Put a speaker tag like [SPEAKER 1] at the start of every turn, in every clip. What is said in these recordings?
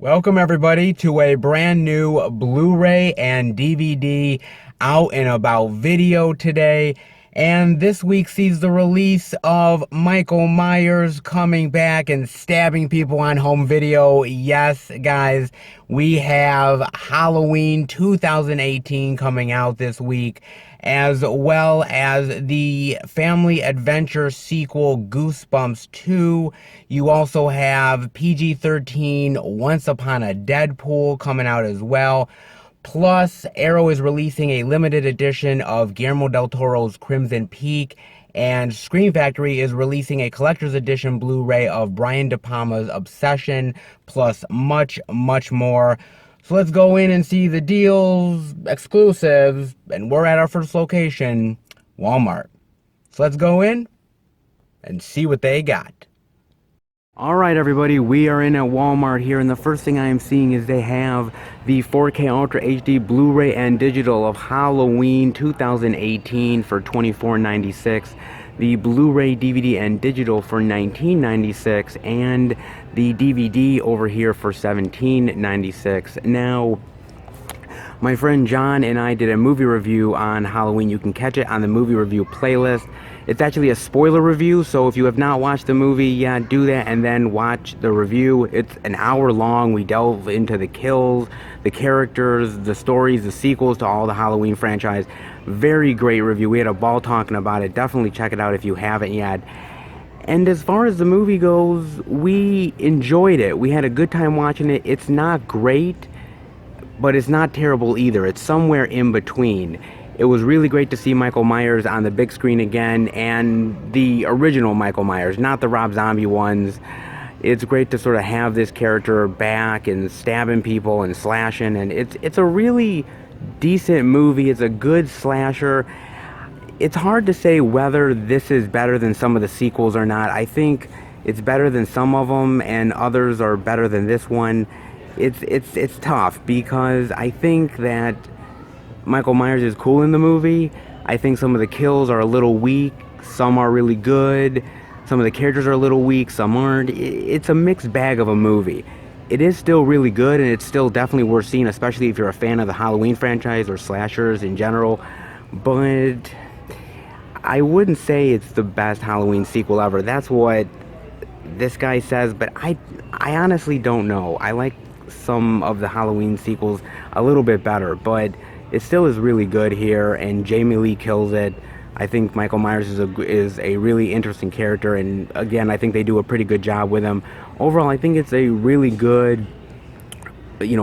[SPEAKER 1] Welcome everybody to a brand new Blu-ray and DVD out and about video today. And this week sees the release of Michael Myers coming back and stabbing people on home video. Yes, guys, we have Halloween 2018 coming out this week, as well as the family adventure sequel Goosebumps 2. You also have PG-13 Once Upon a Deadpool coming out as well. Plus, Arrow is releasing a limited edition of Guillermo del Toro's Crimson Peak, and Scream Factory is releasing a collector's edition Blu-ray of Brian De Palma's Obsession, plus much, much more. So let's go in and see the deals, exclusives, and we're at our first location, Walmart. So let's go in and see what they got. Alright everybody, we are in at Walmart here, and the first thing I am seeing is they have the 4K Ultra HD Blu-ray and digital of Halloween 2018 for $24.96, the Blu-ray, DVD, and digital for $19.96, and the DVD over here for $17.96. Now, my friend John and I did a movie review on Halloween. You can catch it on the movie review playlist. It's actually a spoiler review, so if you have not watched the movie, yeah, do that and then watch the review. It's an hour long. We delve into the kills, the characters, the stories, the sequels to all the Halloween franchise. Very great review. We had a ball talking about it. Definitely check it out if you haven't yet. And as far as the movie goes, we enjoyed it. We had a good time watching it. It's not great, but it's not terrible either. It's somewhere in between. It was really great to see Michael Myers on the big screen again, and the original Michael Myers, not the Rob Zombie ones. It's great to sort of have this character back and stabbing people and slashing, and it's a really decent movie. It's a good slasher. It's hard to say whether this is better than some of the sequels or not. I think it's better than some of them, and others are better than this one. It's tough because I think that Michael Myers is cool in the movie. I think some of the kills are a little weak, some are really good, some of the characters are a little weak, some aren't. It's a mixed bag of a movie. It is still really good, and it's still definitely worth seeing, especially if you're a fan of the Halloween franchise or slashers in general, but I wouldn't say it's the best Halloween sequel ever. That's what this guy says, but I honestly don't know. I like some of the Halloween sequels a little bit better, but it still is really good here, and Jamie Lee kills it. I think Michael Myers is a really interesting character, and again, I think they do a pretty good job with him. Overall, I think it's a really good,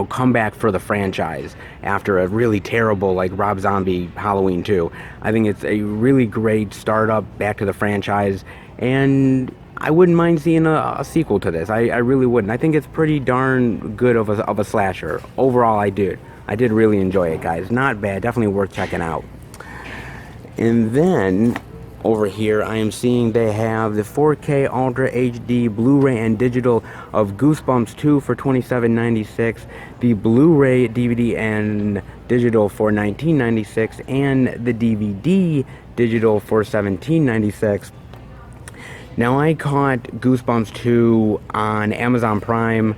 [SPEAKER 1] comeback for the franchise after a really terrible, like, Rob Zombie Halloween 2. I think it's a really great startup back to the franchise, and I wouldn't mind seeing a sequel to this. I really wouldn't. I think it's pretty darn good of a slasher. Overall, I did really enjoy it, guys. Not bad. Definitely worth checking out. And then over here, I am seeing they have the 4K Ultra HD Blu-ray and digital of Goosebumps 2 for $27.96, the Blu-ray, DVD, and digital for $19.96, and the DVD digital for $17.96. Now, I caught Goosebumps 2 on Amazon Prime,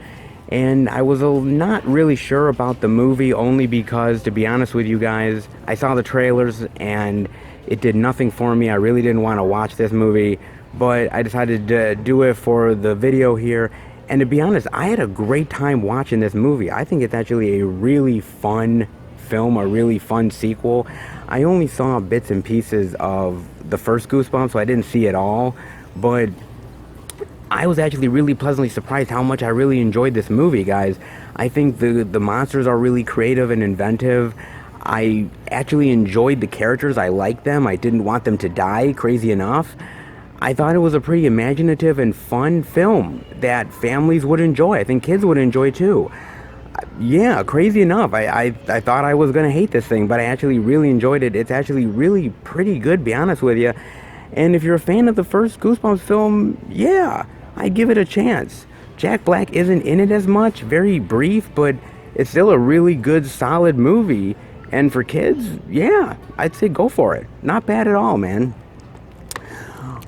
[SPEAKER 1] and I was not really sure about the movie, only because, to be honest with you guys, I saw the trailers and it did nothing for me. I really didn't want to watch this movie, but I decided to do it for the video here. And to be honest, I had a great time watching this movie. I think it's actually a really fun film, a really fun sequel. I only saw bits and pieces of the first Goosebumps, so I didn't see it all, but I was actually really pleasantly surprised how much I really enjoyed this movie, guys. I think the monsters are really creative and inventive. I actually enjoyed the characters. I liked them. I didn't want them to die, crazy enough. I thought it was a pretty imaginative and fun film that families would enjoy. I think kids would enjoy too. Yeah, crazy enough. I thought I was going to hate this thing, but I actually really enjoyed it. It's actually really pretty good, to be honest with you. And if you're a fan of the first Goosebumps film, yeah, I'd give it a chance. Jack Black isn't in it as much, very brief, but it's still a really good, solid movie. And for kids, yeah, I'd say go for it. Not bad at all, man.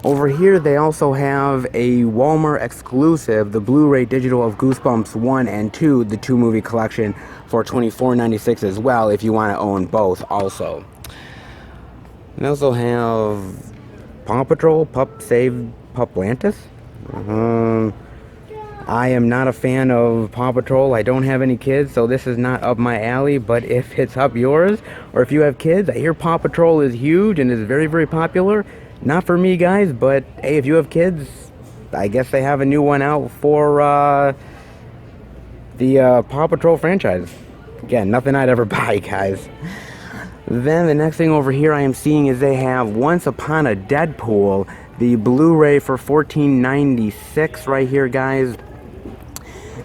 [SPEAKER 1] Over here, they also have a Walmart exclusive, the Blu-ray digital of Goosebumps 1 and 2, the two-movie collection, for $24.96 as well, if you want to own both also. They also have Paw Patrol, Pup Save Puplantis. I am not a fan of Paw Patrol. I don't have any kids, so this is not up my alley, but if it's up yours, or if you have kids, I hear Paw Patrol is huge and is very, very popular. Not for me, guys, but hey, if you have kids, I guess they have a new one out for the Paw Patrol franchise. Again, nothing I'd ever buy, guys. Then the next thing over here I am seeing is they have Once Upon a Deadpool, the Blu-ray for $14.96 right here, guys.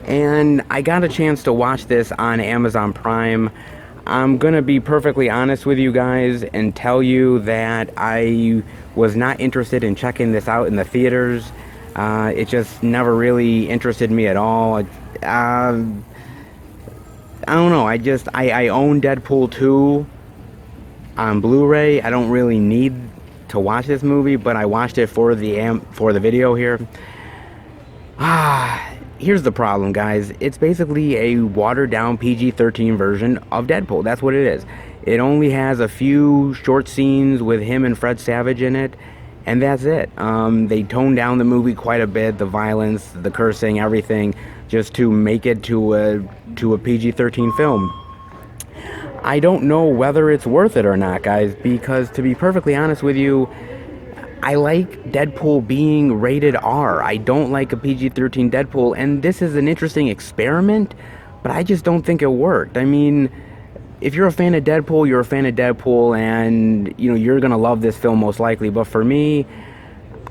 [SPEAKER 1] And I got a chance to watch this on Amazon Prime. I'm gonna be perfectly honest with you guys and tell you that I was not interested in checking this out in the theaters. It just never really interested me at all. I don't know. I own Deadpool 2 on Blu-ray. I don't really need to watch this movie, but I watched it for the video here. Here's the problem, guys. It's basically a watered-down PG-13 version of Deadpool. That's what it is. It only has a few short scenes with him and Fred Savage in it, and that's it. They toned down the movie quite a bit, the violence, the cursing, everything, just to make it to a PG-13 film. I don't know whether it's worth it or not, guys, because to be perfectly honest with you, I like Deadpool being rated R. I don't like a PG-13 Deadpool, and this is an interesting experiment, but I just don't think it worked. I mean, if you're a fan of Deadpool, you're a fan of Deadpool, and, you know, you're gonna love this film most likely. But for me,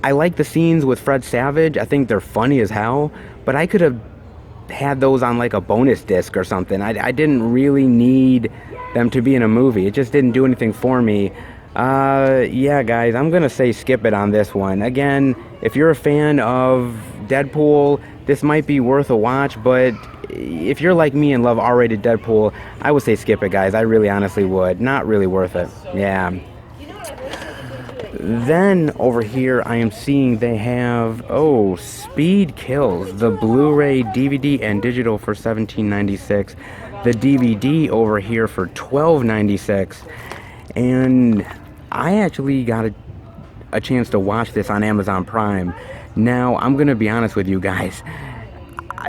[SPEAKER 1] I like the scenes with Fred Savage. I think they're funny as hell, but I could have had those on like a bonus disc or something. I didn't really need them to be in a movie. It just didn't do anything for me. Yeah, guys, I'm gonna say skip it on this one. Again, if you're a fan of Deadpool, this might be worth a watch, but if you're like me and love R-rated Deadpool, I would say skip it, guys. I really honestly would. Not really worth it. Yeah. Then over here I am seeing they have Speed Kills, the Blu-ray, DVD, and digital for $17.96. The DVD over here for $12.96. And I actually got a chance to watch this on Amazon Prime. Now, I'm gonna be honest with you guys.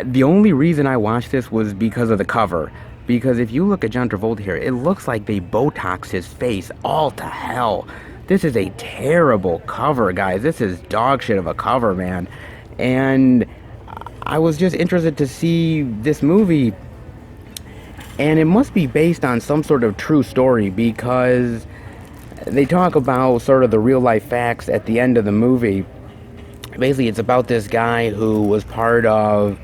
[SPEAKER 1] The only reason I watched this was because of the cover. Because if you look at John Travolta here, it looks like they Botoxed his face all to hell. This is a terrible cover, guys. This is dog shit of a cover, man. And I was just interested to see this movie. And it must be based on some sort of true story, because they talk about sort of the real life facts at the end of the movie. Basically, it's about this guy who was part of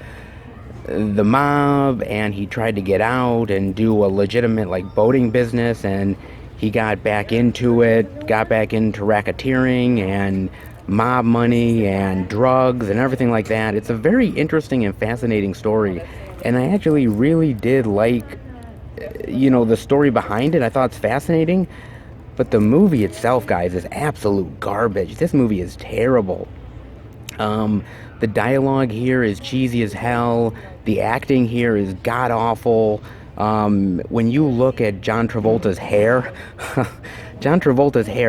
[SPEAKER 1] the mob, and he tried to get out and do a legitimate like boating business, and he got back into racketeering and mob money and drugs and everything like that. It's a very interesting and fascinating story, and I actually really did like, you know, the story behind it. I thought it's fascinating, but the movie itself, guys, is absolute garbage. This movie is terrible. The dialogue here is cheesy as hell. The acting here is god-awful. When you look at John Travolta's hair,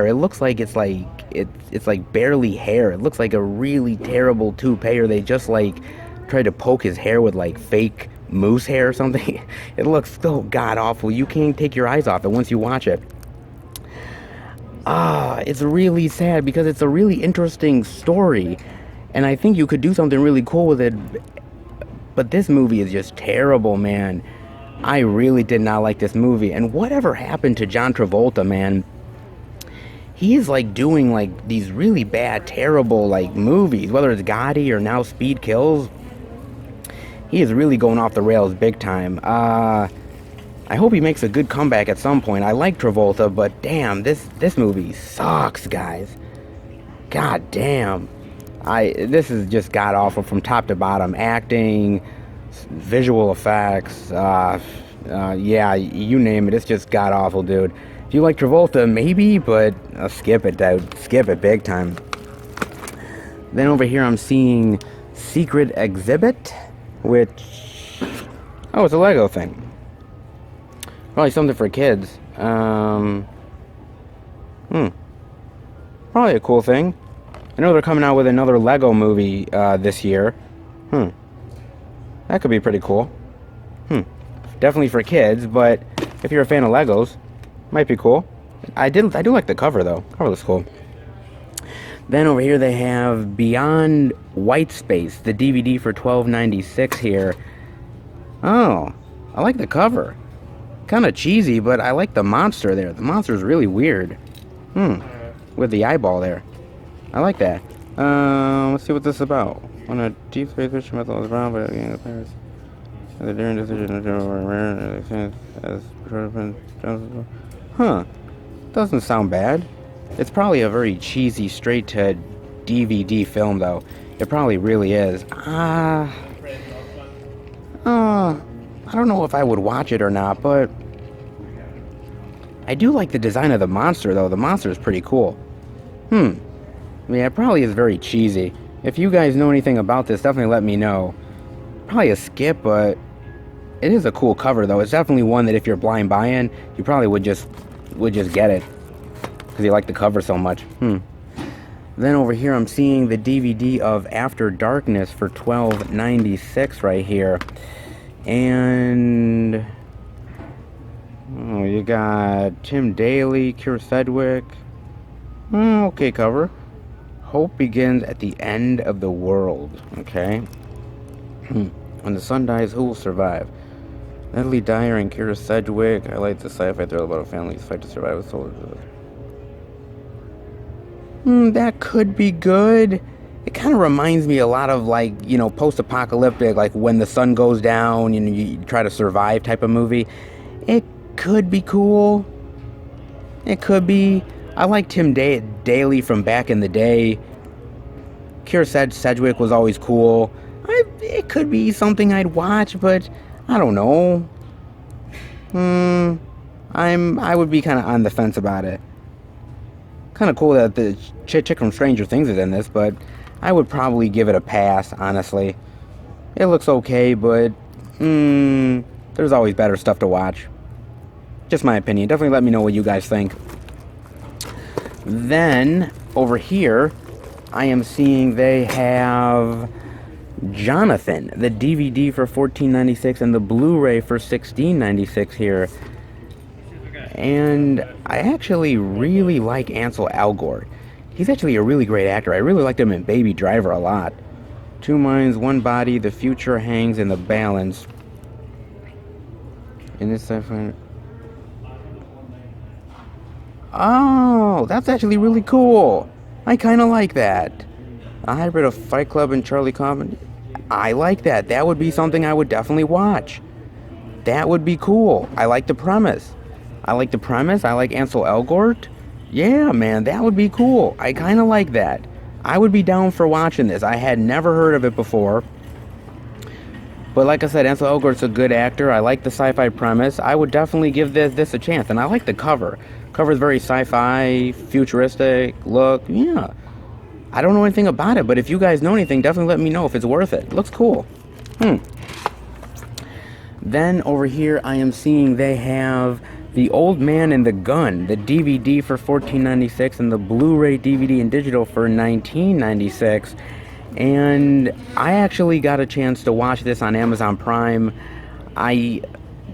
[SPEAKER 1] it looks like it's like barely hair. It looks like a really terrible toupee, or they just like tried to poke his hair with like fake moose hair or something. It looks so god-awful. You can't take your eyes off it once you watch it. It's really sad because it's a really interesting story, and I think you could do something really cool with it, but this movie is just terrible, man. I really did not like this movie. And whatever happened to John Travolta, man? He's like doing like these really bad, terrible like movies, whether it's Gotti or now Speed Kills. He is really going off the rails big time. I hope he makes a good comeback at some point. I like Travolta, but damn, this movie sucks, guys. God damn. This is just god awful from top to bottom. Acting, visual effects, yeah, you name it. It's just god awful, dude. If you like Travolta, maybe, but skip it, dude. Skip it big time. Then over here I'm seeing Secret Exhibit, which... oh, it's a Lego thing. Probably something for kids. Probably a cool thing. I know they're coming out with another Lego movie this year. That could be pretty cool. Definitely for kids, but if you're a fan of Legos, might be cool. I do like the cover though. Cover looks cool. Then over here they have Beyond White Space, the DVD for $12.96 here. Oh, I like the cover. Kind of cheesy, but I like the monster there. The monster is really weird. With the eyeball there. I like that. Let's see what this is about. On a deep space mission, method is brown, but again, the Paris. The daring decision as doesn't sound bad. It's probably a very cheesy, straight to DVD film, though. It probably really is. I don't know if I would watch it or not, but I do like the design of the monster, though. The monster is pretty cool. Yeah, it probably is very cheesy. If you guys know anything about this, definitely let me know. Probably a skip, but it is a cool cover, though. It's definitely one that if you're blind buying, you probably would just get it because you like the cover so much. Then over here, I'm seeing the DVD of After Darkness for $12.96 right here, and you got Tim Daly, Keira Sedgwick. Okay, cover. Hope begins at the end of the world. Okay. When the sun dies, who will survive? Natalie Dyer and Keira Sedgwick. I like the sci-fi thriller about a family's fight to survive with soldiers. That could be good. It kind of reminds me a lot of, like, post-apocalyptic, like when the sun goes down, you try to survive type of movie. It could be cool. It could be. I like Tim Daly from back in the day. Keira Sedgwick was always cool. It could be something I'd watch, but I don't know. I would be kind of on the fence about it. Kind of cool that the chick from Stranger Things is in this, but I would probably give it a pass, honestly. It looks okay, but there's always better stuff to watch. Just my opinion. Definitely let me know what you guys think. Then, over here, I am seeing they have Jonathan, the DVD for $14.96 and the Blu-ray for $16.96 here. And I actually really like Ansel Elgort. He's actually a really great actor. I really liked him in Baby Driver a lot. Two minds, one body, the future hangs in the balance. In this sci-fi... oh, that's actually really cool. I kind of like that. A hybrid of Fight Club and Charlie Kaufman. I like that. That would be something I would definitely watch. That would be cool. I like the premise. I like Ansel Elgort. Yeah, man, that would be cool. I kind of like that. I would be down for watching this. I had never heard of it before. But like I said, Ansel Elgort's a good actor. I like the sci-fi premise. I would definitely give this a chance. And I like the cover. Cover's very sci-fi, futuristic look. Yeah. I don't know anything about it, but if you guys know anything, definitely let me know if it's worth it. It looks cool. Then over here, I am seeing they have The Old Man and the Gun, the DVD for $14.96 and the Blu-ray DVD and digital for $19.96. And I actually got a chance to watch this on Amazon Prime. I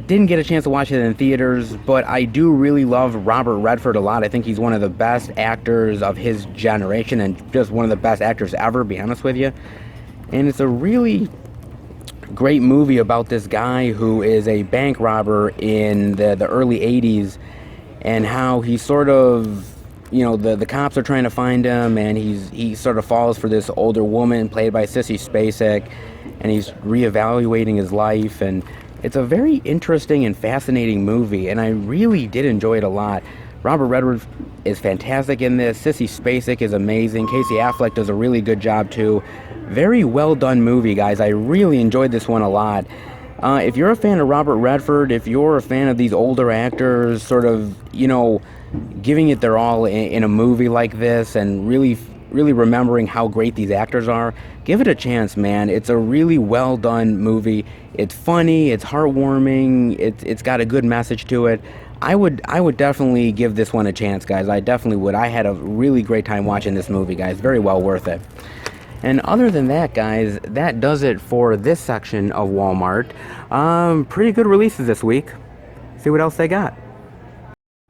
[SPEAKER 1] didn't get a chance to watch it in theaters, but I do really love Robert Redford a lot. I think he's one of the best actors of his generation and just one of the best actors ever, to be honest with you. And it's a really great movie about this guy who is a bank robber in the early 80s and how he sort of, the cops are trying to find him, and he sort of falls for this older woman played by Sissy Spacek, and he's reevaluating his life. And it's a very interesting and fascinating movie, and I really did enjoy it a lot. Robert Redford is fantastic in this. Sissy Spacek is amazing. Casey Affleck does a really good job too. Very well done movie, guys. I really enjoyed this one a lot. If you're a fan of Robert Redford, if you're a fan of these older actors sort of, giving it their all in a movie like this and really really remembering how great these actors are, give it a chance, man. It's a really well done movie. It's funny, it's heartwarming, it's got a good message to it. I would definitely give this one a chance, guys. I definitely would. I had a really great time watching this movie, guys. Very well worth it. And other than that, guys, that does it for this section of Walmart. Pretty good releases this week. See what else they got.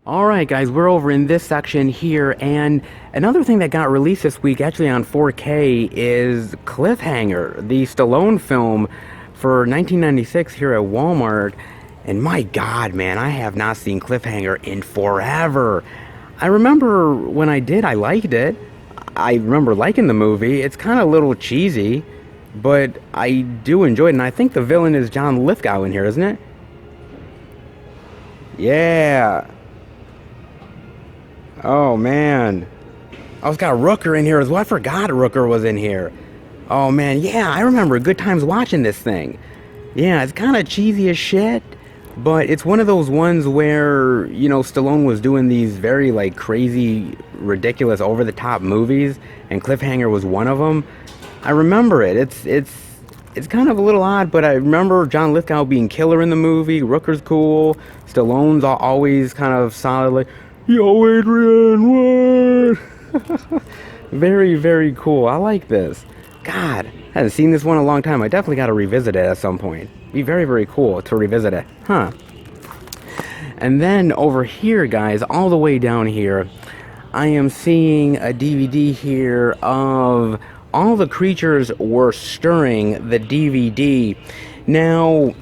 [SPEAKER 1] Alright guys, we're over in this section here, and another thing that got released this week, actually on 4K, is Cliffhanger, the Stallone film for 1996 here at Walmart. And my god, man, I have not seen Cliffhanger in forever. I remember when I did, I liked it. I remember liking the movie. It's kind of a little cheesy, but I do enjoy it, and I think the villain is John Lithgow in here, isn't it? Yeah. Oh, man. Oh, it's got Rooker in here as well. I forgot Rooker was in here. Oh, man. Yeah, I remember good times watching this thing. Yeah, it's kind of cheesy as shit, but it's one of those ones where, you know, Stallone was doing these very, like, crazy, ridiculous, over-the-top movies, and Cliffhanger was one of them. I remember it. It's kind of a little odd, but I remember John Lithgow being killer in the movie. Rooker's cool. Stallone's always kind of solid, like, yo, Adrian, what? Very, very cool. I like this. God, I haven't seen this one in a long time. I definitely got to revisit it at some point. Be very, very cool to revisit it. Huh. And then over here, guys, all the way down here, I am seeing a DVD here of All the Creatures Were Stirring, the DVD. Now,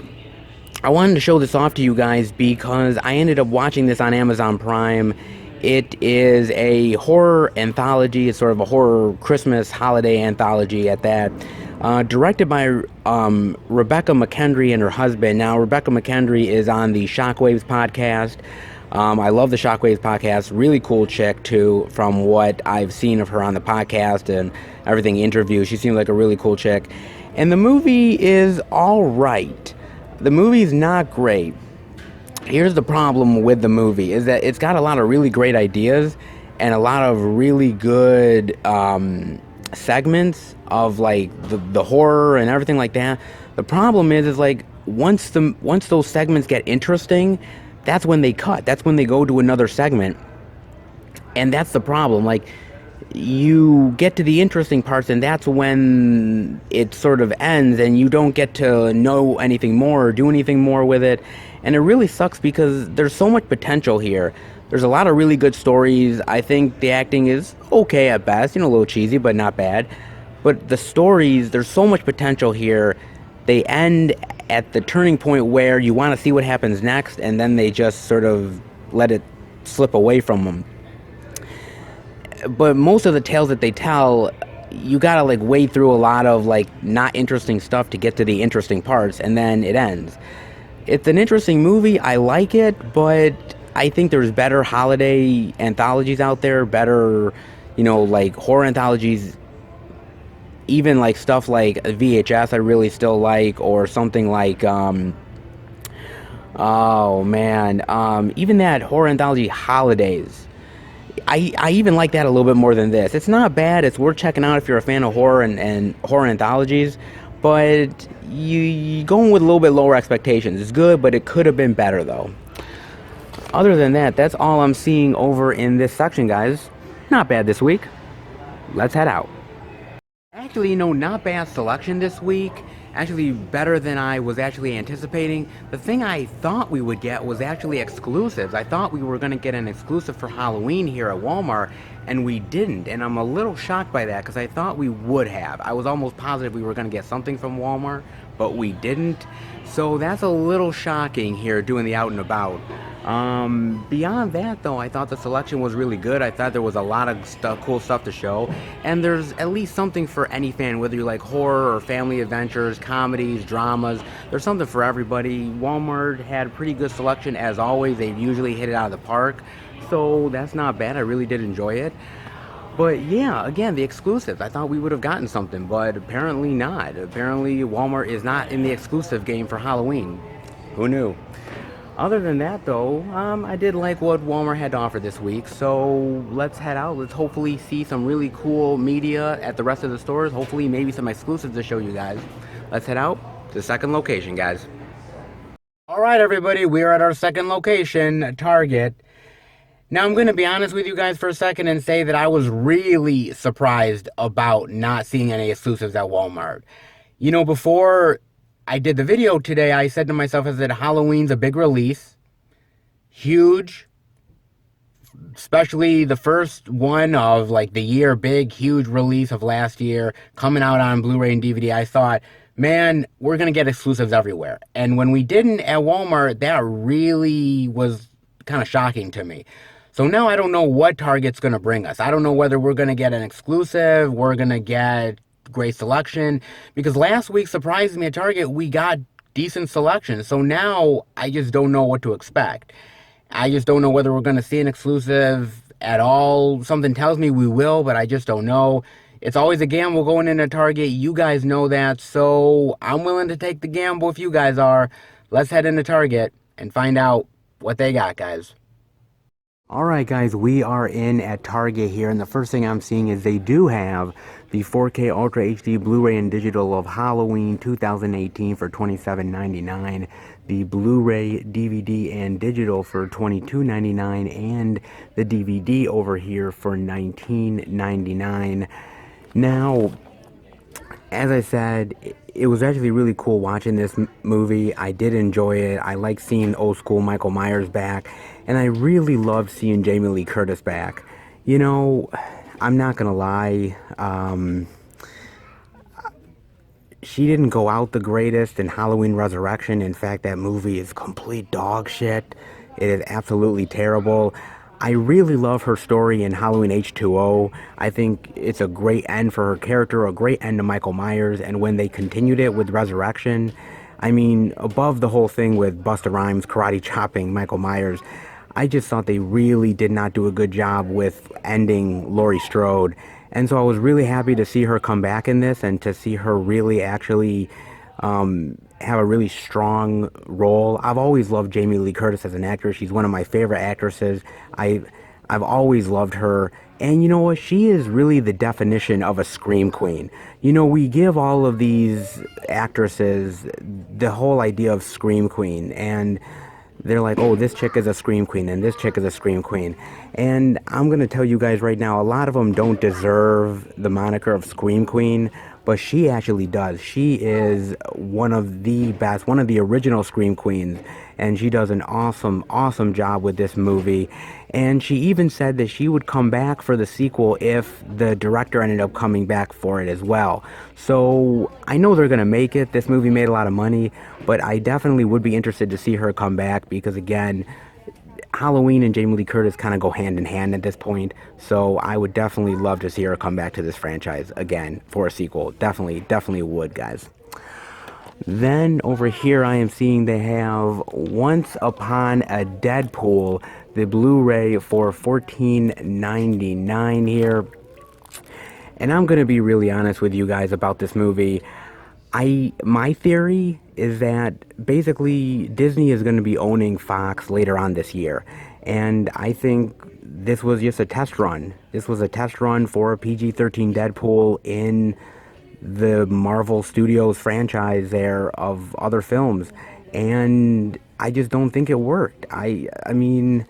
[SPEAKER 1] I wanted to show this off to you guys because I ended up watching this on Amazon Prime. It is a horror anthology. It's sort of a horror Christmas holiday anthology at that. Directed by Rebecca McKendry and her husband. Now, Rebecca McKendry is on the Shockwaves podcast. I love the Shockwaves podcast. Really cool chick, too, from what I've seen of her on the podcast and everything interviews. She seems like a really cool chick. And the movie is all right. The movie's not great. Here's the problem with the movie, is that it's got a lot of really great ideas and a lot of really good segments of, like, the horror and everything like that. The problem is like, once those segments get interesting, that's when they cut. That's when they go to another segment. And that's the problem. Like, you get to the interesting parts, and that's when it sort of ends, and you don't get to know anything more or do anything more with it. And it really sucks because there's so much potential here. There's a lot of really good stories. I think the acting is okay at best, you know, a little cheesy, but not bad. But the stories, there's so much potential here. They end at the turning point where you want to see what happens next, and then they just sort of let it slip away from them. But most of the tales that they tell, you gotta, like, wade through a lot of, like, not interesting stuff to get to the interesting parts, and then it ends. It's an interesting movie. I like it, but I think there's better holiday anthologies out there, better, you know, like, horror anthologies. Even, like, stuff like VHS I really still like, or something like, oh, man, even that horror anthology Holidays. I even like that a little bit more than this. It's not bad. It's worth checking out if you're a fan of horror and horror anthologies. But you going with a little bit lower expectations. It's good, but it could have been better, though. Other than that, that's all I'm seeing over in this section, guys. Not bad this week. Let's head out. Actually, you know, not bad selection this week. Actually better than I was actually anticipating. The thing I thought we would get was actually exclusives. I thought we were going to get an exclusive for Halloween here at Walmart, and we didn't. And I'm a little shocked by that because I thought we would have. I was almost positive we were going to get something from Walmart, but we didn't. So that's a little shocking here doing the out and about. Beyond that, though, I thought the selection was really good. I thought there was a lot of cool stuff to show, and there's at least something for any fan, whether you like horror or family adventures, comedies, dramas. There's something for everybody. Walmart had a pretty good selection as always. They usually hit it out of the park, so that's not bad. I really did enjoy it. But yeah, again, the exclusives. I thought we would have gotten something, but apparently not. Apparently Walmart is not in the exclusive game for Halloween. Who knew? Other than that, though, I did like what Walmart had to offer this week. So let's head out. Let's hopefully see some really cool media at the rest of the stores. Hopefully, maybe some exclusives to show you guys. Let's head out to the second location, guys. All right, everybody, we are at our second location, Target. Now, I'm going to be honest with you guys for a second and say that I was really surprised about not seeing any exclusives at Walmart. You know, before I did the video today, I said to myself, I said, Halloween's a big release, huge, especially the first one of like the year, big, huge release of last year, coming out on Blu-ray and DVD. I thought, man, we're going to get exclusives everywhere. And when we didn't at Walmart, that really was kind of shocking to me. So now I don't know what Target's going to bring us. I don't know whether we're going to get an exclusive, we're going to get great selection, because last week surprised me at Target, we got decent selection. So now I just don't know what to expect. I just don't know whether we're going to see an exclusive at all. Something tells me we will, but I just don't know. It's always a gamble going into Target. You guys know that. So I'm willing to take the gamble if you guys are. Let's head into Target and find out what they got, guys. All right, guys, we are in at Target here, and the first thing I'm seeing is they do have the 4K Ultra HD Blu-ray and digital of Halloween 2018 for $27.99, the Blu-ray, DVD, and digital for $22.99, and the DVD over here for $19.99. Now, as I said, it was actually really cool watching this movie. I did enjoy it. I like seeing old school Michael Myers back, and I really loved seeing Jamie Lee Curtis back. You know, I'm not gonna lie, she didn't go out the greatest in Halloween Resurrection. In fact, that movie is complete dog shit. It is absolutely terrible. I really love her story in Halloween H2O. I think it's a great end for her character, a great end to Michael Myers, and when they continued it with Resurrection, I mean, above the whole thing with Busta Rhymes karate chopping Michael Myers, I just thought they really did not do a good job with ending Laurie Strode. And so I was really happy to see her come back in this and to see her really actually have a really strong role. I've always loved Jamie Lee Curtis as an actress. She's one of my favorite actresses. I've always loved her. And you know what? She is really the definition of a scream queen. You know, we give all of these actresses the whole idea of scream queen, and they're like, oh, this chick is a scream queen, and this chick is a scream queen. And I'm going to tell you guys right now, a lot of them don't deserve the moniker of scream queen, but she actually does. She is one of the best, one of the original scream queens, and she does an awesome, awesome job with this movie. And she even said that she would come back for the sequel if the director ended up coming back for it as well. So I know they're going to make it. This movie made a lot of money, but I definitely would be interested to see her come back because, again, Halloween and Jamie Lee Curtis kind of go hand in hand at this point. So I would definitely love to see her come back to this franchise again for a sequel. Definitely would, guys. Then over here I am seeing they have Once Upon a Deadpool, the Blu-ray for $14.99 here. And I'm going to be really honest with you guys about this movie. My theory is that basically Disney is going to be owning Fox later on this year. And I think this was just a test run. This was a test run for a PG-13 Deadpool in the Marvel Studios franchise there of other films. And I just don't think it worked. I mean,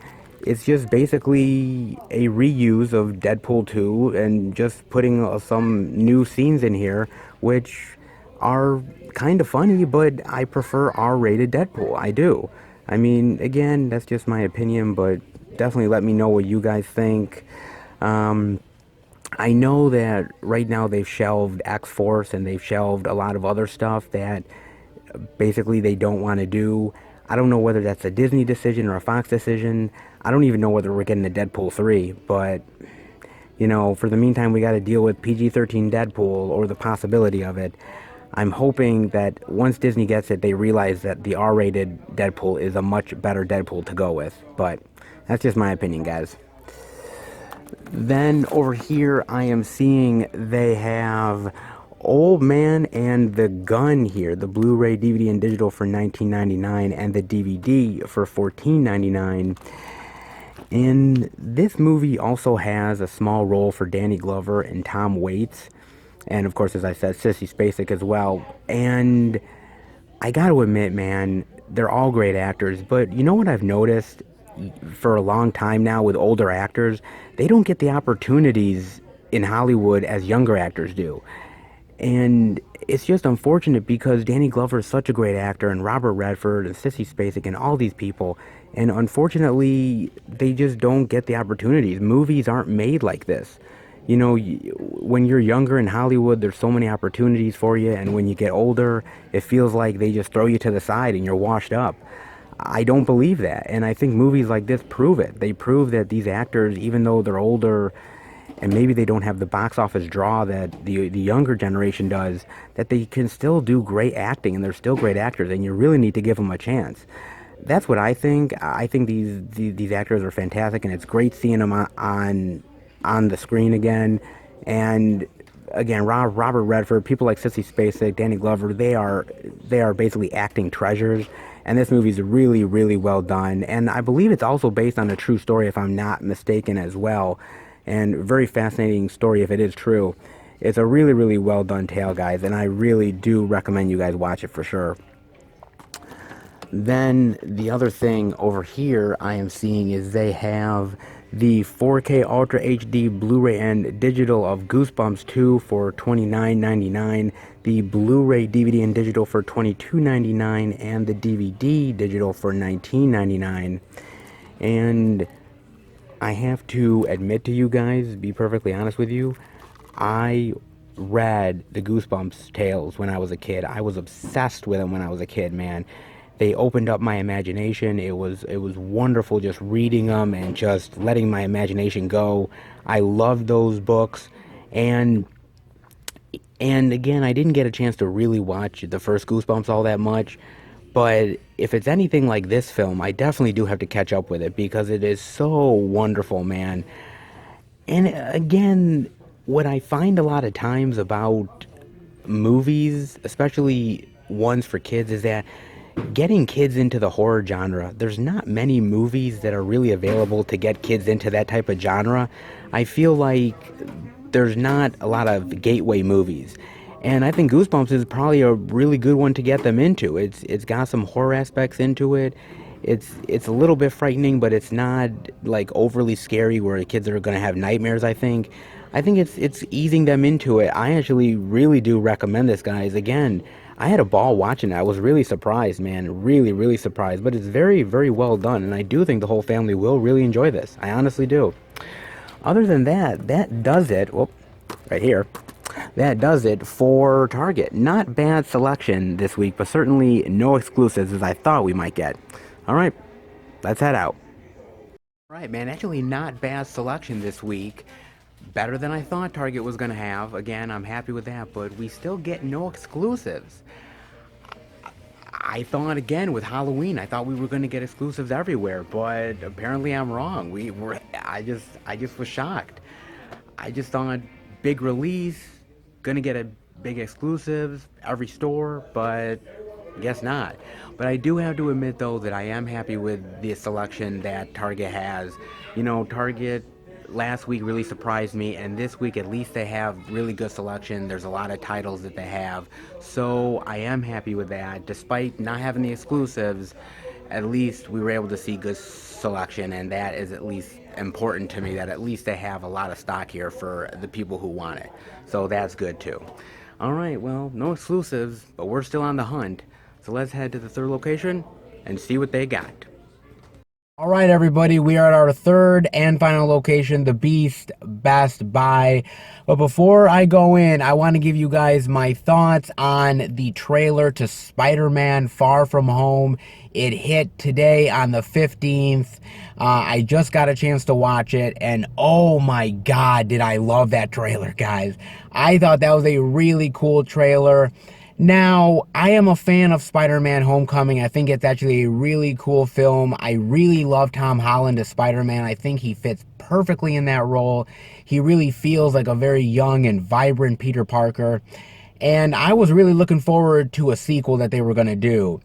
[SPEAKER 1] it's just basically a reuse of Deadpool 2 and just putting some new scenes in here, which are kind of funny, but I prefer R-rated Deadpool. I do. I mean, again, that's just my opinion, but definitely let me know what you guys think. I know that right now they've shelved X-Force and they've shelved a lot of other stuff that basically they don't want to do. I don't know whether that's a Disney decision or a Fox decision. I don't even know whether we're getting a Deadpool 3, but you know, for the meantime, we got to deal with PG-13 Deadpool or the possibility of it. I'm hoping that once Disney gets it, they realize that the R-rated Deadpool is a much better Deadpool to go with. But that's just my opinion, guys. Then over here, I am seeing they have Old Man and the Gun here, the Blu-ray, DVD, and digital for $19.99 and the DVD for $14.99. And this movie also has a small role for Danny Glover and Tom Waits. And of course, as I said, Sissy Spacek as well. And I gotta admit, man, they're all great actors. But you know what I've noticed for a long time now with older actors? They don't get the opportunities in Hollywood as younger actors do. And it's just unfortunate because Danny Glover is such a great actor, and Robert Redford and Sissy Spacek and all these people. And unfortunately, they just don't get the opportunities. Movies aren't made like this. You know, when you're younger in Hollywood, there's so many opportunities for you, and when you get older, it feels like they just throw you to the side and you're washed up. I don't believe that, and I think movies like this prove it. They prove that these actors, even though they're older and maybe they don't have the box office draw that the younger generation does, that they can still do great acting, and they're still great actors, and you really need to give them a chance. That's what I think. I think these actors are fantastic, and it's great seeing them on the screen again. And again, Robert Redford, people like Sissy Spacek, Danny Glover, they are basically acting treasures. And this movie is really, really well done. And I believe it's also based on a true story, if I'm not mistaken, as well. And very fascinating story if it is true. It's a really, really well done tale, guys, and I really do recommend you guys watch it for sure. Then the other thing over here I am seeing is they have the 4K Ultra HD Blu-ray and digital of Goosebumps 2 for $29.99, the Blu-ray DVD and digital for $22.99, and the DVD digital for $19.99. And I have to admit to you guys, be perfectly honest with you, I read the Goosebumps tales when I was a kid. I was obsessed with them when I was a kid, man. They opened up my imagination. It was wonderful just reading them and just letting my imagination go. I loved those books, and again, I didn't get a chance to really watch the first Goosebumps all that much. But if it's anything like this film, I definitely do have to catch up with it because it is so wonderful, man. And again, what I find a lot of times about movies, especially ones for kids, is that getting kids into the horror genre, there's not many movies that are really available to get kids into that type of genre. I feel like there's not a lot of gateway movies. And I think Goosebumps is probably a really good one to get them into. It's got some horror aspects into it. It's a little bit frightening, but it's not like overly scary where the kids are going to have nightmares, I think. I think it's easing them into it. I actually really do recommend this, guys. Again, I had a ball watching it. I was really surprised, man. Really, really surprised. But it's very, very well done, and I do think the whole family will really enjoy this. I honestly do. Other than that, that does it. Whoop, right here. That does it for Target. Not bad selection this week, but certainly no exclusives as I thought we might get. All right, let's head out. All right, man, actually not bad selection this week. Better than I thought Target was going to have. Again, I'm happy with that, but we still get no exclusives. I thought, again, with Halloween, I thought we were going to get exclusives everywhere, but apparently I'm wrong. I just was shocked. I just thought big release, gonna get a big exclusives every store, but guess not. But I do have to admit though that I am happy with the selection that Target has. You know, Target last week really surprised me, and this week at least they have really good selection. There's a lot of titles that they have, so I am happy with that. Despite not having the exclusives, at least we were able to see good selection, and that is at least important to me, that at least they have a lot of stock here for the people who want it. So that's good too. All right, well, no exclusives, but we're still on the hunt. So let's head to the third location and see what they got. All right, everybody, we are at our third and final location, the Beast Best Buy. But before I go in, I want to give you guys my thoughts on the trailer to Spider-Man Far From Home. It hit today on the 15th. I just got a chance to watch it, and oh my God, did I love that trailer, guys. I thought that was a really cool trailer. Now, I am a fan of Spider-Man Homecoming. I think it's actually a really cool film. I really love Tom Holland as Spider-Man. I think he fits perfectly in that role. He really feels like a very young and vibrant Peter Parker. And I was really looking forward to a sequel that they were going to do.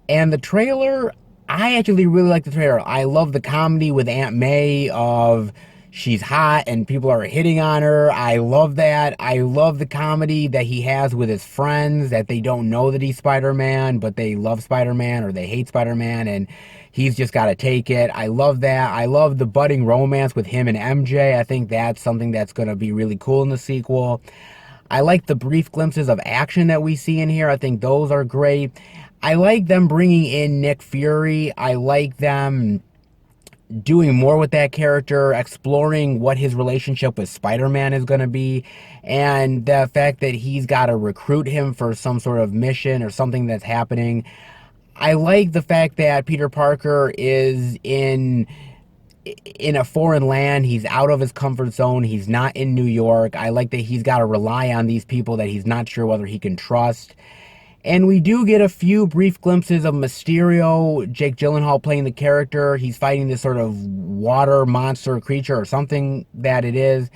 [SPEAKER 1] And the trailer, I actually really like the trailer. I love the comedy with Aunt May of she's hot and people are hitting on her. I love that. I love the comedy that he has with his friends, that they don't know that he's Spider-Man, but they love Spider-Man or they hate Spider-Man and he's just got to take it. I love that. I love the budding romance with him and MJ. I think that's something that's going to be really cool in the sequel. I like the brief glimpses of action that we see in here. I think those are great. I like them bringing in Nick Fury. I like them doing more with that character, exploring what his relationship with Spider-Man is going to be, and the fact that he's got to recruit him for some sort of mission or something that's happening. I like the fact that Peter Parker is in a foreign land. He's out of his comfort zone. He's not in New York. I like that he's got to rely on these people that he's not sure whether he can trust. And we do get a few brief glimpses of Mysterio, Jake Gyllenhaal playing the character. He's fighting this sort of water monster creature or something that it is.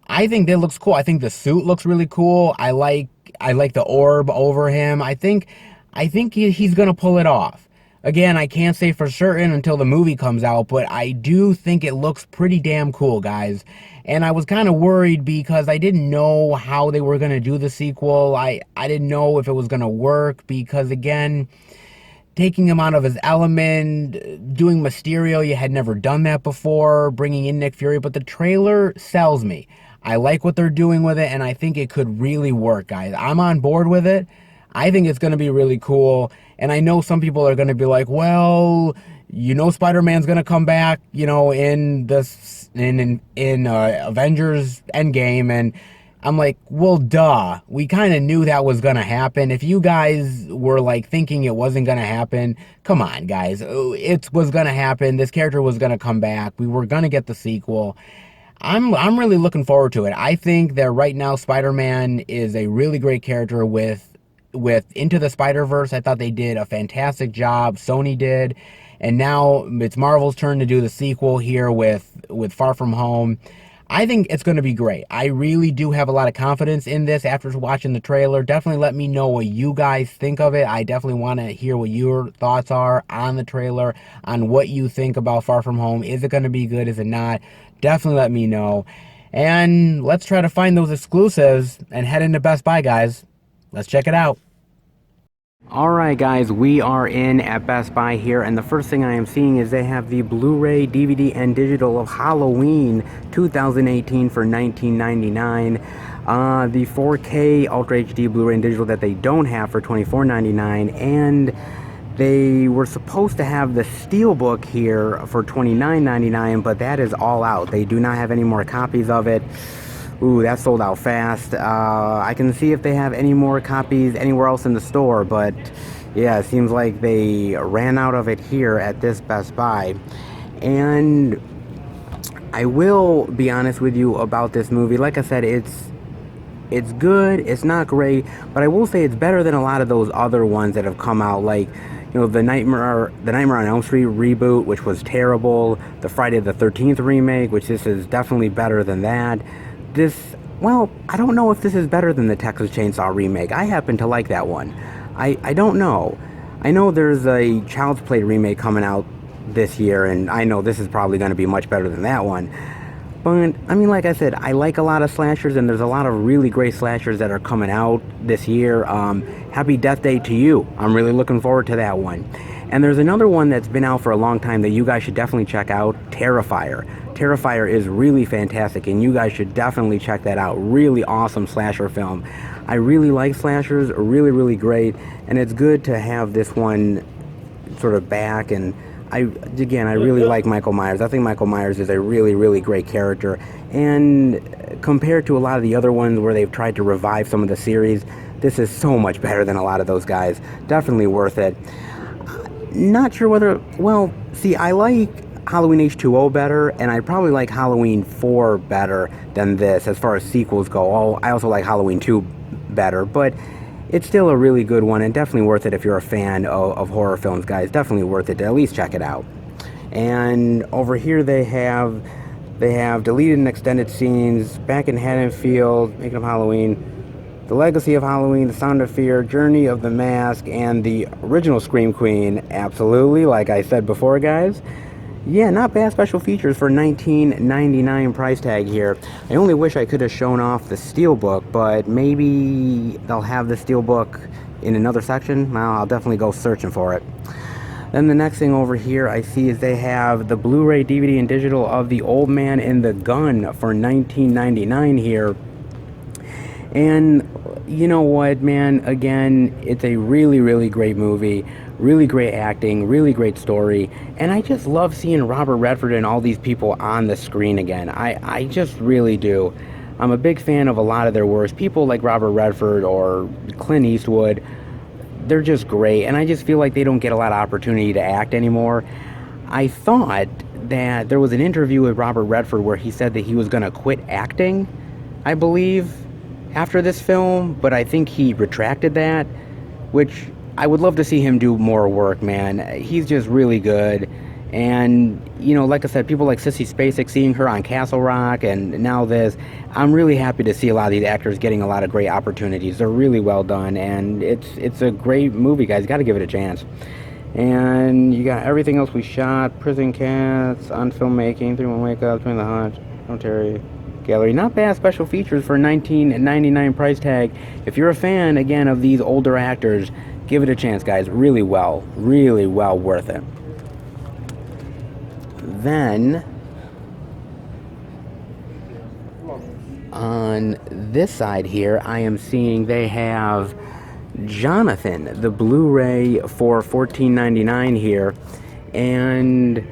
[SPEAKER 1] I think that looks cool. I think the suit looks really cool. I like the orb over him. I think he's going to pull it off. Again, I can't say for certain until the movie comes out, but I do think it looks pretty damn cool, guys. And I was kind of worried because I didn't know how they were going to do the sequel. I didn't know if it was going to work because, again, taking him out of his element, doing Mysterio, you had never done that before, bringing in Nick Fury, but the trailer sells me. I like what they're doing with it, and I think it could really work, guys. I'm on board with it. I think it's going to be really cool. And I know some people are going to be like, well, you know, Spider-Man's going to come back, you know, in Avengers Endgame. And I'm like, well, duh. We kind of knew that was going to happen. If you guys were like thinking it wasn't going to happen, come on, guys. It was going to happen. This character was going to come back. We were going to get the sequel. I'm really looking forward to it. I think that right now Spider-Man is a really great character with Into the Spider-Verse. I thought they did a fantastic job. Sony did. And now it's Marvel's turn to do the sequel here with Far From Home. I think it's going to be great. I really do have a lot of confidence in this after watching the trailer. Definitely let me know what you guys think of it. I definitely want to hear what your thoughts are on the trailer, on what you think about Far From Home. Is it going to be good? Is it not? Definitely let me know. And let's try to find those exclusives and head into Best Buy, guys. Let's check it out. Alright guys, we are in at Best Buy here, and the first thing I am seeing is they have the Blu-ray, DVD, and digital of Halloween 2018 for $19.99. The 4K Ultra HD Blu-ray and digital that they don't have for $24.99, and they were supposed to have the Steelbook here for $29.99, but that is all out. They do not have any more copies of it. Ooh, that sold out fast. I can see if they have any more copies anywhere else in the store, but yeah, it seems like they ran out of it here at this Best Buy. And I will be honest with you about this movie. Like I said, it's good, it's not great, but I will say it's better than a lot of those other ones that have come out, like, you know, the Nightmare on Elm Street reboot, which was terrible, the Friday the 13th remake, which this is definitely better than that. Well, I don't know if this is better than the Texas Chainsaw remake. I happen to like that one. I don't know. I know there's a Child's Play remake coming out this year, and I know this is probably going to be much better than that one. But, I mean, like I said, I like a lot of slashers, and there's a lot of really great slashers that are coming out this year. Happy Death Day to You. I'm really looking forward to that one. And there's another one that's been out for a long time that you guys should definitely check out, Terrifier. Terrifier is really fantastic, and you guys should definitely check that out. Really awesome slasher film. I really like slashers, really, really great, and it's good to have this one sort of back. And I really like Michael Myers. I think Michael Myers is a really, really great character. And compared to a lot of the other ones where they've tried to revive some of the series, this is so much better than a lot of those guys. Definitely worth it. Not sure whether, well, see, I like Halloween H2O better, and I probably like Halloween 4 better than this as far as sequels go. I also like Halloween 2 better, but it's still a really good one and definitely worth it if you're a fan of horror films, guys. Definitely worth it to at least check it out. And over here they have deleted and extended scenes, back in Haddonfield, making up Halloween. The Legacy of Halloween, The Sound of Fear, Journey of the Mask, and the original Scream Queen. Absolutely, like I said before, guys. Yeah, not bad special features for $19.99 price tag here. I only wish I could have shown off the Steelbook, but maybe they'll have the Steelbook in another section. Well, I'll definitely go searching for it. Then the next thing over here I see is they have the Blu-ray, DVD, and digital of The Old Man and the Gun for $19.99 here. And you know what, man, again, it's a really, really great movie, really great acting, really great story, and I just love seeing Robert Redford and all these people on the screen again. I just really do. I'm a big fan of a lot of their works. People like Robert Redford or Clint Eastwood, they're just great, and I just feel like they don't get a lot of opportunity to act anymore. I thought that there was an interview with Robert Redford where he said that he was going to quit acting, I believe, after this film, but I think he retracted that, which I would love to see him do more work, man. He's just really good. And, you know, like I said, people like Sissy Spacek, seeing her on Castle Rock and now this, I'm really happy to see a lot of these actors getting a lot of great opportunities. They're really well done, and it's a great movie, guys. You got to give it a chance. And you got everything else we shot: Prison Cats, on filmmaking, 3-1 Wake Up, Between the Hunch, Don't Terry, Gallery. Not bad special features for $19.99 price tag. If you're a fan, again, of these older actors, give it a chance, guys. Really well worth it. Then, on this side here, I am seeing they have Jonathan, the Blu-ray, for $14.99 here. And,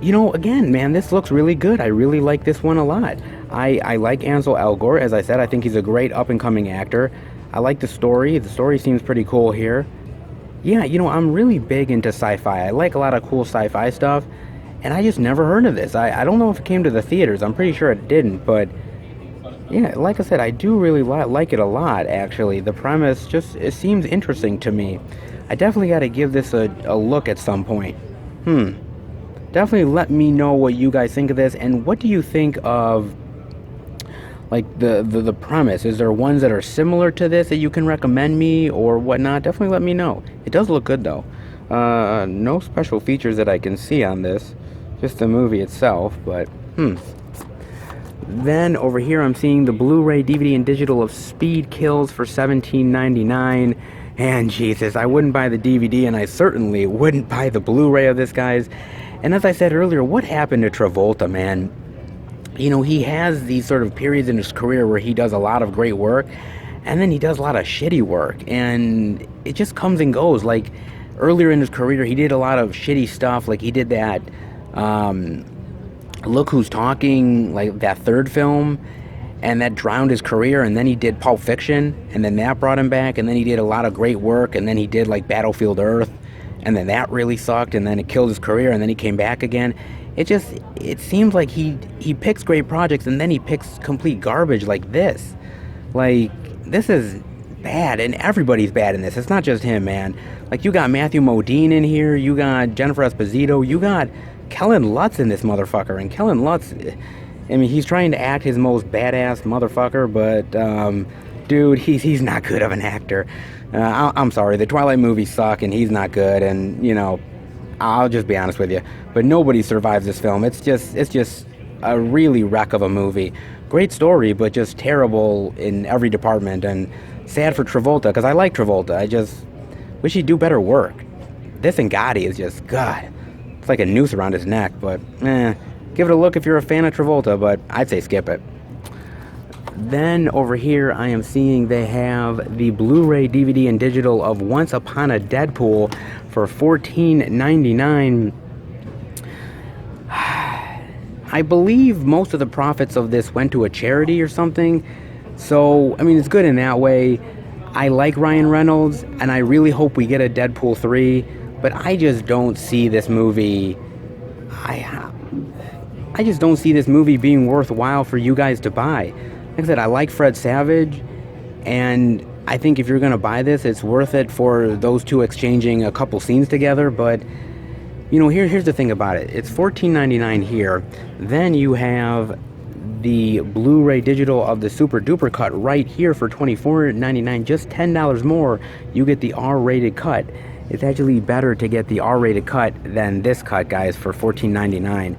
[SPEAKER 1] you know, again, man, this looks really good. I really like this one a lot. I like Ansel Elgort. As I said, I think he's a great up-and-coming actor. I like the story. The story seems pretty cool here. Yeah, you know, I'm really big into sci-fi. I like a lot of cool sci-fi stuff, and I just never heard of this. I don't know if it came to the theaters. I'm pretty sure it didn't, but yeah, like I said, I do really like it a lot, actually. The premise just, it seems interesting to me. I definitely got to give this a look at some point. Definitely let me know what you guys think of this, and what do you think of, like, the premise? Is there ones that are similar to this that you can recommend me or whatnot? Definitely let me know. It does look good, though. No special features that I can see on this, just the movie itself, but Then over here I'm seeing the Blu-ray, DVD, and digital of Speed Kills for $17.99. And Jesus, I wouldn't buy the DVD, and I certainly wouldn't buy the Blu-ray of this, guys. And as I said earlier, what happened to Travolta, man? You know, he has these sort of periods in his career where he does a lot of great work, and then he does a lot of shitty work, and it just comes and goes. Like, earlier in his career, he did a lot of shitty stuff. Like, he did that, Look Who's Talking, like, that third film, and that drowned his career. And then he did Pulp Fiction, and then that brought him back, and then he did a lot of great work, and then he did, like, Battlefield Earth, and then that really sucked, and then it killed his career, and then he came back again. It seems like he picks great projects, and then he picks complete garbage like this. Like, this is bad, and everybody's bad in this. It's not just him, man. Like, you got Matthew Modine in here, you got Jennifer Esposito, you got Kellen Lutz in this motherfucker, and Kellen Lutz, I mean, he's trying to act his most badass motherfucker, but, dude, he's not good of an actor. I'm sorry, the Twilight movies suck, and he's not good, and, you know, I'll just be honest with you, but nobody survives this film. It's just a really wreck of a movie. Great story, but just terrible in every department, and sad for Travolta, because I like Travolta. I just wish he'd do better work. This and Gotti is just, God, it's like a noose around his neck, but give it a look if you're a fan of Travolta, but I'd say skip it. Then over here I am seeing they have the Blu-ray, DVD, and digital of Once Upon a Deadpool for $14.99. I believe most of the profits of this went to a charity or something, so I mean, it's good in that way. I like Ryan Reynolds, and I really hope we get a Deadpool 3, but I just don't see this movie, I just don't see this movie being worthwhile for you guys to buy. Like I said, I like Fred Savage, and I think if you're going to buy this, it's worth it for those two exchanging a couple scenes together. But, you know, here's the thing about it. It's $14.99 here. Then you have the Blu-ray digital of the super duper cut right here for $24.99, just $10 more. You get the R-rated cut. It's actually better to get the R-rated cut than this cut, guys, for $14.99.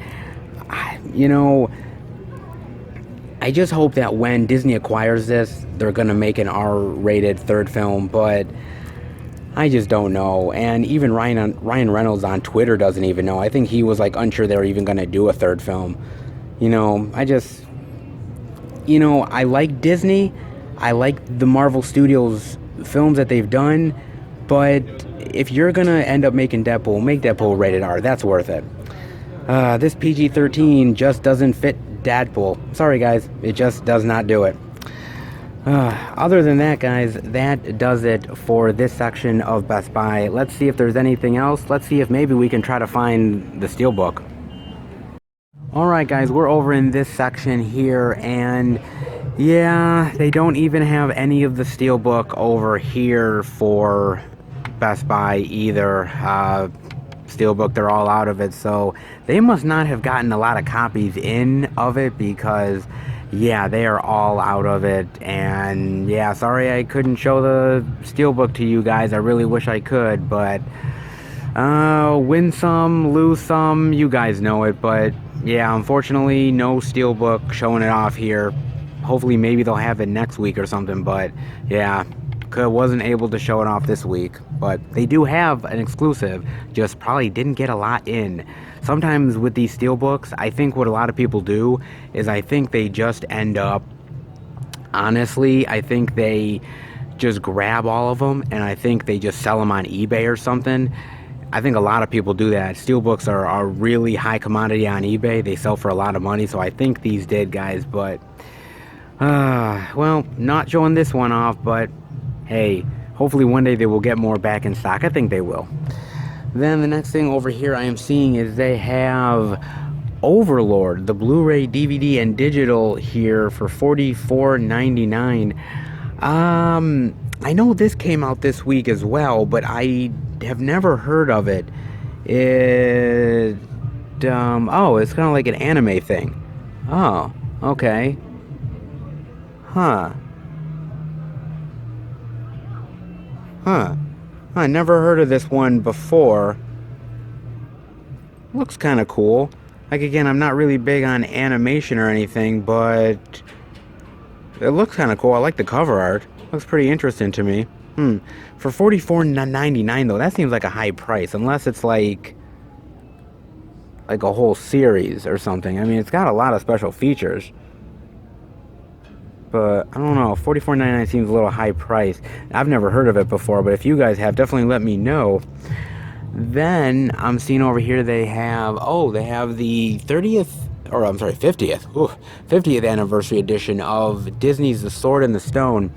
[SPEAKER 1] You know, I just hope that when Disney acquires this, they're gonna make an R-rated third film, but I just don't know. And even Ryan Reynolds on Twitter doesn't even know. I think he was like unsure they were even gonna do a third film. You know, I like Disney. I like the Marvel Studios films that they've done, but if you're gonna end up making Deadpool, make Deadpool rated R. That's worth it. This PG-13 just doesn't fit Deadpool. Sorry, guys. It just does not do it. Other than that, guys, that does it for this section of Best Buy. Let's see if there's anything else. Let's see if maybe we can try to find the Steelbook. Alright, guys, we're over in this section here, and yeah, they don't even have any of the Steelbook over here for Best Buy either. Steelbook, they're all out of it, so they must not have gotten a lot of copies in of it, because yeah, they are all out of it. And yeah, sorry I couldn't show the Steelbook to you guys. I really wish I could, but win some, lose some, you guys know it. But yeah, unfortunately, no Steelbook showing it off here. Hopefully maybe they'll have it next week or something, but yeah, wasn't able to show it off this week. But they do have an exclusive, just probably didn't get a lot in. Sometimes with these Steelbooks, I think what a lot of people do is I think they just end up, honestly, I think they just grab all of them and I think they just sell them on eBay or something. I think a lot of people do that. Steelbooks are really high commodity on eBay. They sell for a lot of money, so I think these did, guys. But well, not showing this one off, but hey, hopefully one day they will get more back in stock. I think they will. Then the next thing over here I am seeing is they have Overlord, the Blu-ray, DVD, and digital here for $44.99. I know this came out this week as well, but I have never heard of it. Oh, it's kind of like an anime thing. Oh, okay. Huh. I never heard of this one before. Looks kind of cool. Like, again, I'm not really big on animation or anything, but it looks kind of cool. I like the cover art. Looks pretty interesting to me. For $44.99 though, that seems like a high price, unless it's like a whole series or something. I mean, it's got a lot of special features, but I don't know, $44.99 seems a little high price. I've never heard of it before, but if you guys have, definitely let me know. Then I'm seeing over here they have, they have the 50th anniversary edition of Disney's The Sword and the Stone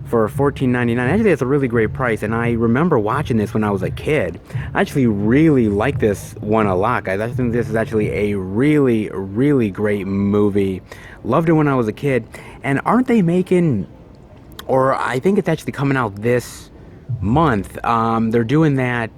[SPEAKER 1] for $14.99. Actually, that's a really great price, and I remember watching this when I was a kid. I actually really like this one a lot, guys. I think this is actually a really, really great movie. Loved it when I was a kid. And aren't they making, or I think it's actually coming out this month, they're doing that,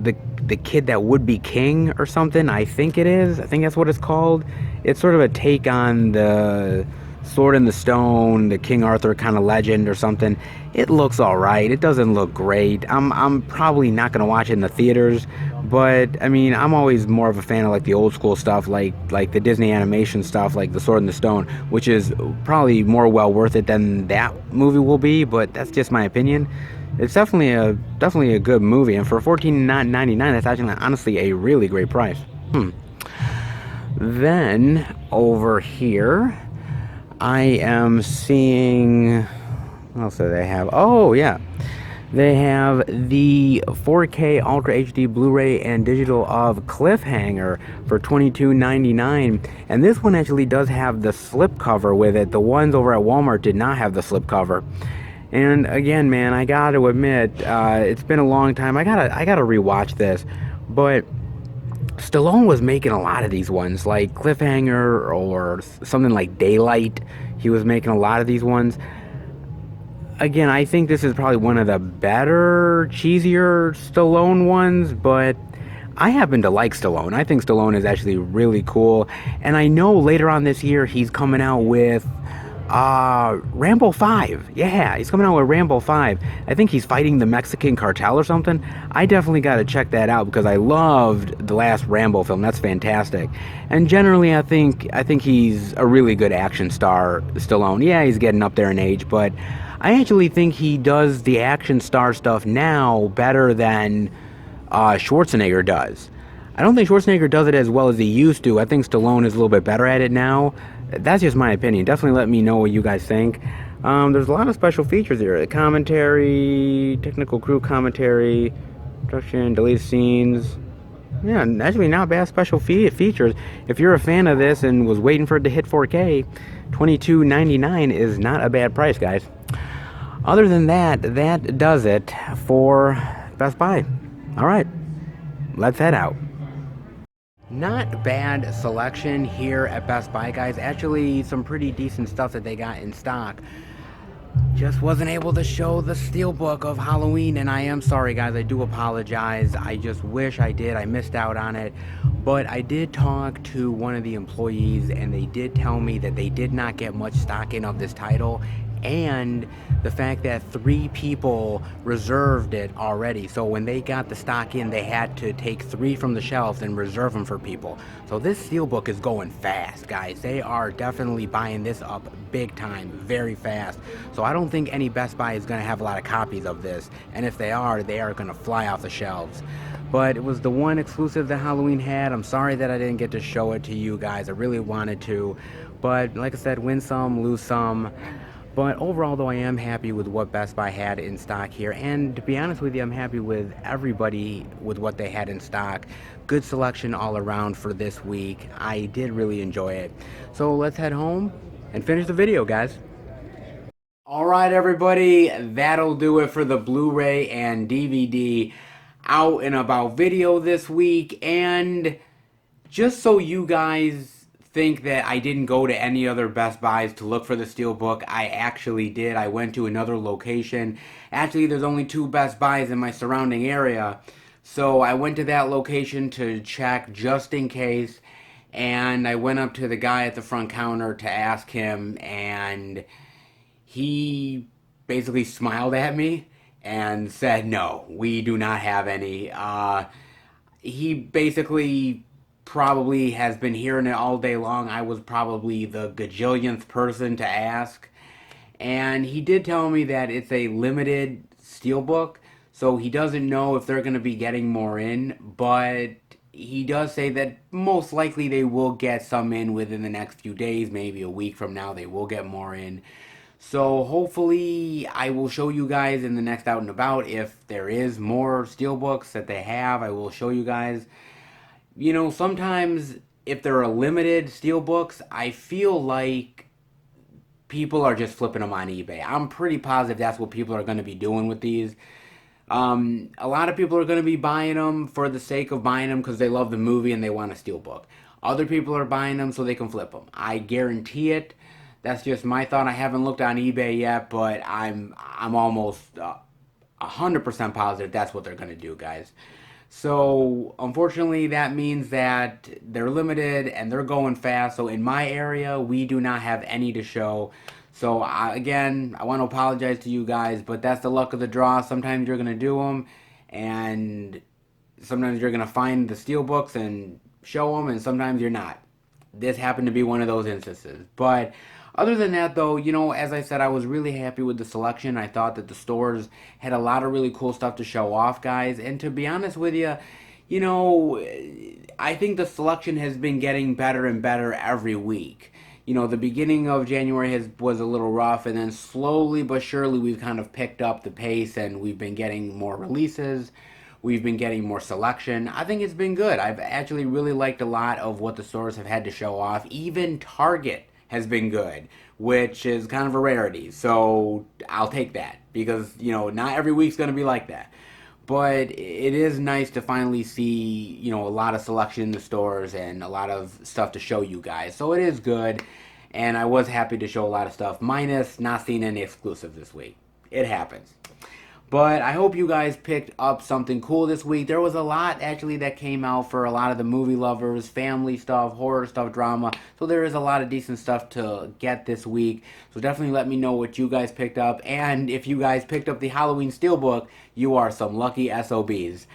[SPEAKER 1] the Kid That Would Be King or something, I think it is. I think that's what it's called. It's sort of a take on the Sword in the Stone, the King Arthur kind of legend or something. It looks alright. It doesn't look great. I'm probably not going to watch it in the theaters, but I mean, I'm always more of a fan of like the old school stuff, like the Disney animation stuff, like The Sword in the Stone, which is probably more well worth it than that movie will be, but that's just my opinion. It's definitely a good movie, and for $14.99, that's actually honestly a really great price. Then over here, I am seeing, what else do they have? Oh yeah, they have the 4K Ultra HD Blu-ray and digital of Cliffhanger for $22.99, and this one actually does have the slipcover with it. The ones over at Walmart did not have the slipcover. And again, man, I gotta admit, it's been a long time. I gotta rewatch this, but Stallone was making a lot of these ones, like Cliffhanger or something like Daylight. He was making a lot of these ones. Again, I think this is probably one of the better, cheesier Stallone ones, but I happen to like Stallone. I think Stallone is actually really cool. And I know later on this year he's coming out with Rambo 5. Yeah, he's coming out with Rambo 5. I think he's fighting the Mexican cartel or something. I definitely got to check that out because I loved the last Rambo film. That's fantastic. And generally I think he's a really good action star, Stallone. Yeah, he's getting up there in age, but I actually think he does the action star stuff now better than Schwarzenegger does. I don't think Schwarzenegger does it as well as he used to. I think Stallone is a little bit better at it now. That's just my opinion. Definitely let me know what you guys think. There's a lot of special features here. Commentary, technical crew commentary, production, deleted scenes. Yeah, actually not bad special features. If you're a fan of this and was waiting for it to hit 4K, $22.99 is not a bad price, guys. Other than that, that does it for Best Buy. All right, let's head out. Not bad selection here at Best Buy, guys. Actually, some pretty decent stuff that they got in stock. Just wasn't able to show the Steelbook of Halloween, and I am sorry, guys. I do apologize. I just wish I did. I missed out on it. But I did talk to one of the employees, and they did tell me that they did not get much stock in of this title, and the fact that 3 people reserved it already. So when they got the stock in, they had to take 3 from the shelves and reserve them for people. So this Steelbook is going fast, guys. They are definitely buying this up big time, very fast. So I don't think any Best Buy is going to have a lot of copies of this. And if they are going to fly off the shelves. But it was the one exclusive that Halloween had. I'm sorry that I didn't get to show it to you guys. I really wanted to. But like I said, win some, lose some. But overall, though, I am happy with what Best Buy had in stock here. And to be honest with you, I'm happy with everybody with what they had in stock. Good selection all around for this week. I did really enjoy it. So let's head home and finish the video, guys. All right, everybody. That'll do it for the Blu-ray and DVD out and about video this week. And just so you guys think that I didn't go to any other Best Buys to look for the Steelbook, I actually did. I went to another location. Actually, there's only 2 Best Buys in my surrounding area. So I went to that location to check just in case. And I went up to the guy at the front counter to ask him, and he basically smiled at me and said, no, we do not have any. He basically probably has been hearing it all day long. I was probably the gajillionth person to ask. And he did tell me that it's a limited Steelbook, so he doesn't know if they're going to be getting more in, but he does say that most likely they will get some in within the next few days, maybe a week from now they will get more in. So hopefully I will show you guys in the next out and about if there is more Steelbooks that they have. I will show you guys. You know, sometimes if there are limited Steelbooks, I feel like people are just flipping them on eBay. I'm pretty positive that's what people are going to be doing with these. A lot of people are going to be buying them for the sake of buying them because they love the movie and they want a Steelbook. Other people are buying them so they can flip them. I guarantee it. That's just my thought. I haven't looked on eBay yet, but I'm almost 100% positive that's what they're going to do, guys. So, unfortunately, that means that they're limited and they're going fast. So, in my area, we do not have any to show. So, again, I want to apologize to you guys, but that's the luck of the draw. Sometimes you're going to do them, and sometimes you're going to find the Steelbooks and show them, and sometimes you're not. This happened to be one of those instances. But other than that, though, you know, as I said, I was really happy with the selection. I thought that the stores had a lot of really cool stuff to show off, guys. And to be honest with you, you know, I think the selection has been getting better and better every week. You know, the beginning of January was a little rough, and then slowly but surely we've kind of picked up the pace, and we've been getting more releases. We've been getting more selection. I think it's been good. I've actually really liked a lot of what the stores have had to show off. Even Target has been good, which is kind of a rarity. So I'll take that because, you know, not every week's going to be like that. But it is nice to finally see, you know, a lot of selection in the stores and a lot of stuff to show you guys. So it is good. And I was happy to show a lot of stuff, minus not seeing any exclusive this week. It happens. But I hope you guys picked up something cool this week. There was a lot actually that came out for a lot of the movie lovers, family stuff, horror stuff, drama. So there is a lot of decent stuff to get this week. So definitely let me know what you guys picked up. And if you guys picked up the Halloween Steelbook, you are some lucky SOBs.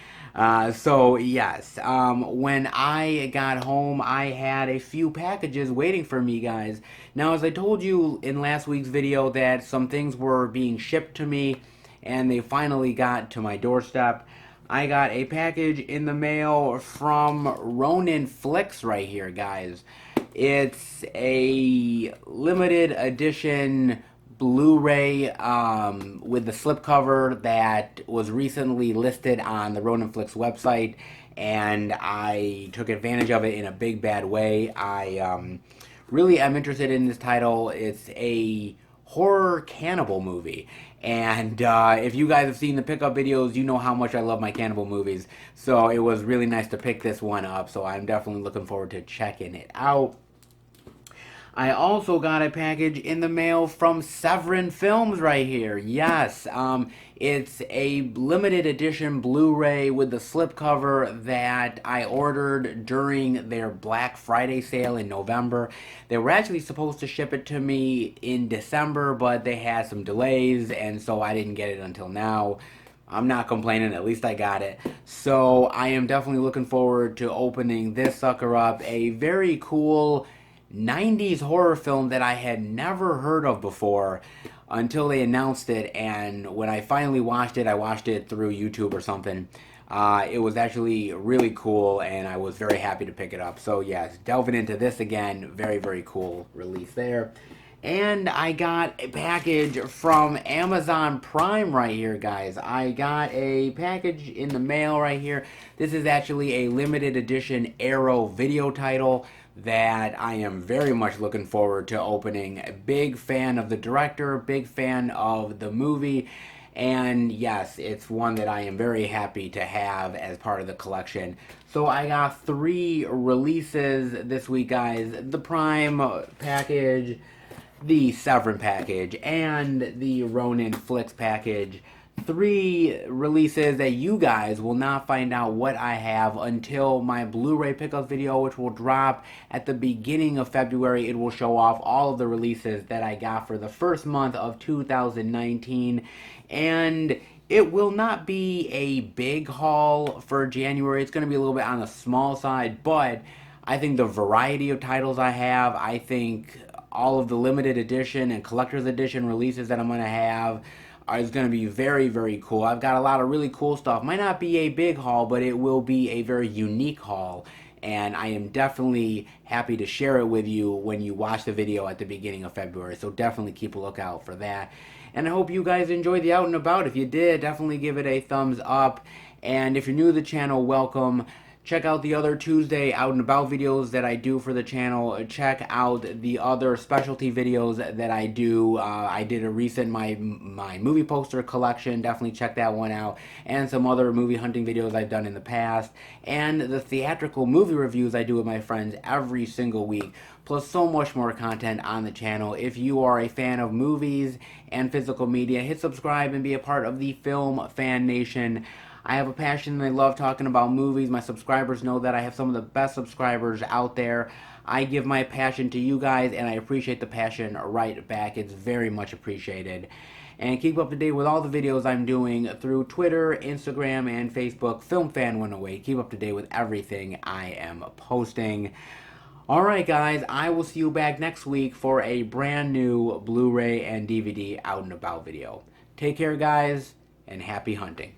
[SPEAKER 1] So yes, when I got home, I had a few packages waiting for me, guys. Now, as I told you in last week's video that some things were being shipped to me, and they finally got to my doorstep. I got a package in the mail from Ronin Flicks right here, guys. It's a limited edition Blu-ray with the slipcover that was recently listed on the Ronin Flicks website, and I took advantage of it in a big bad way. I really am interested in this title. It's a horror cannibal movie. And if you guys have seen the pickup videos, you know how much I love my cannibal movies. So it was really nice to pick this one up. So I'm definitely looking forward to checking it out. I also got a package in the mail from Severin Films right here. Yes, it's a limited edition Blu-ray with the slipcover that I ordered during their Black Friday sale in November. They were actually supposed to ship it to me in December, but they had some delays, and so I didn't get it until now. I'm not complaining, at least I got it. So I am definitely looking forward to opening this sucker up. A very cool 90s horror film that I had never heard of before until they announced it, and when I finally watched it, I watched it through YouTube or something. It was actually really cool, and I was very happy to pick it up. So yes, delving into this again, very, very cool release there. And I got a package from Amazon Prime right here, guys. I got a package in the mail right here. This is actually a limited edition Arrow video title that I am very much looking forward to opening. A big fan of the director, big fan of the movie, and yes, it's one that I am very happy to have as part of the collection. So I got 3 releases this week, guys. The Prime package, the Severin package, and the Ronin Flicks package. 3 releases that you guys will not find out what I have until my Blu-ray pickup video, which will drop at the beginning of February. It will show off all of the releases that I got for the first month of 2019, and it will not be a big haul for January. It's going to be a little bit on the small side, but I think the variety of titles I have, I think all of the limited edition and collector's edition releases that I'm going to have is going to be very, very cool. I've got a lot of really cool stuff. Might not be a big haul, but it will be a very unique haul. And I am definitely happy to share it with you when you watch the video at the beginning of February. So definitely keep a lookout for that. And I hope you guys enjoyed the out and about. If you did, definitely give it a thumbs up. And if you're new to the channel, welcome. Check out the other Tuesday out and about videos that I do for the channel. Check out the other specialty videos that I do. I did a recent my movie poster collection. Definitely check that one out. And some other movie hunting videos I've done in the past. And the theatrical movie reviews I do with my friends every single week. Plus so much more content on the channel. If you are a fan of movies and physical media, hit subscribe and be a part of the Film Fan Nation. I have a passion and I love talking about movies. My subscribers know that I have some of the best subscribers out there. I give my passion to you guys and I appreciate the passion right back. It's very much appreciated. And keep up to date with all the videos I'm doing through Twitter, Instagram, and Facebook. FilmFan108. Keep up to date with everything I am posting. Alright guys, I will see you back next week for a brand new Blu-ray and DVD out and about video. Take care guys, and happy hunting.